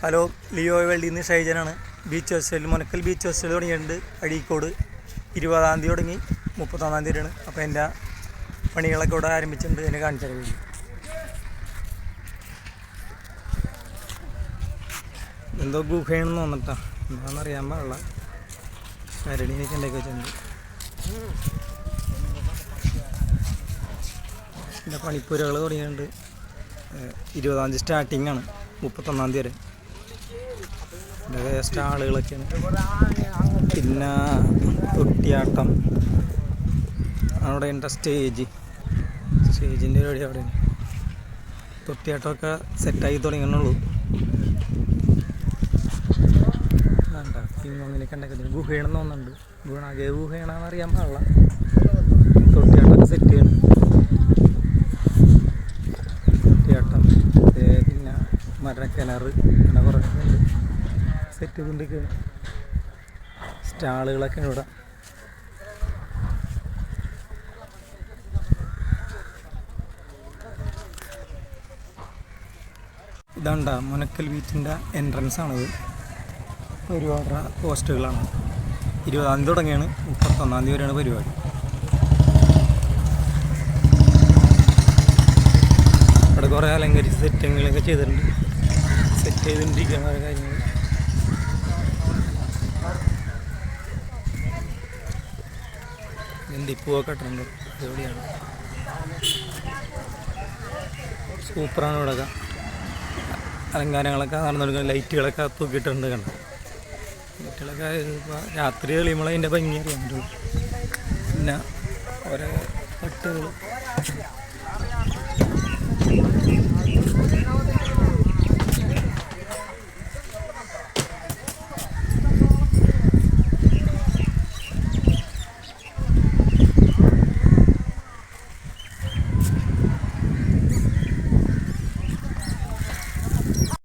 Hello, ലിയോ വെള്ളിയിൽ നിന്ന് ഷൈജനാണ്. Beach hostel Munakkal beach hostel തുടങ്ങിയിട്ടുണ്ട്. അഴീക്കോട് 20-ാം തീയതി തുടങ്ങി 31-ാം തീയതിയാണ്. അപ്പോൾ എൻ്റെ പണികളൊക്കെ ഇവിടെ ആരംഭിച്ചിട്ടുണ്ട്. എന്നെ കാണിച്ചാൽ മതി. എന്തോ ഗുഹയാണെന്ന് തോന്നിട്ടാ, എന്താണെന്നറിയാൻ പാടില്ല. കരടിയൊക്കെ ഉണ്ടാക്കി വെച്ചിട്ടുണ്ട്. എൻ്റെ പണിപ്പുരകൾ തുടങ്ങിയിട്ടുണ്ട്. 20-ാം തീയതി സ്റ്റാർട്ടിങ് ആണ്, 31-ാം തീയതി വരെ. എൻ്റെ സ്റ്റാളുകളൊക്കെയാണ്. പിന്നെ തൊട്ടിയാട്ടം അവിടെ ഉണ്ട്. സ്റ്റേജിൻ്റെ പരിപാടി അവിടെയാണ്. തൊട്ടിയാട്ടമൊക്കെ സെറ്റായി തുടങ്ങുന്നുള്ളൂ. വേണ്ട ഇങ്ങനെയൊക്കെ ഉണ്ടാക്കുന്നത് ഗുഹയാണെന്ന് തോന്നുന്നുണ്ട്. ഗുഹയാണെന്ന് അറിയാൻ പാടില്ല. തൊട്ടിയാട്ടമൊക്കെ സെറ്റ് ചെയ്യണം. തൊട്ടിയാട്ടം പിന്നെ മരക്കിണർ അങ്ങനെ കുറേ ഉണ്ട് സെറ്റ് ചെയ്തുകൊണ്ടിരിക്കുകയാണ്. സ്റ്റാളുകളൊക്കെയാണ് ഇവിടെ. ഇതാണ്ട മുനക്കൽ ബീച്ചിൻ്റെ എൻട്രൻസ് ആണിത്. ഒരുപാട് പോസ്റ്റുകളാണ്. 20-ാം തീയതി തുടങ്ങിയാണ്, 31-ാം തീയതി വരെയാണ് പരിപാടി. ഇവിടെ കുറേ അലങ്കരിച്ച് സെറ്റിങ്ങുകളൊക്കെ ചെയ്തിട്ടുണ്ട്. സെറ്റ് ചെയ്തുകൊണ്ടിരിക്കുകയാണ് ഓരോ കാര്യങ്ങൾ. എന്തിപ്പൂവൊക്കെ ഇട്ടിട്ടുണ്ട്. എവിടെയാണ് സൂപ്പറാണ്. ഇവിടെയൊക്കെ അലങ്കാരങ്ങളൊക്കെ നടന്നു കൊടുക്കുക. ലൈറ്റുകളൊക്കെ തൂക്കിയിട്ടുണ്ട്. കണ്ട ലൈറ്റുകളൊക്കെ രാത്രി തെളിയുമ്പോൾ അതിൻ്റെ ഭംഗി അറിയാൻ പറ്റുള്ളൂ. പിന്നെ ഓരോ തട്ടുകൾ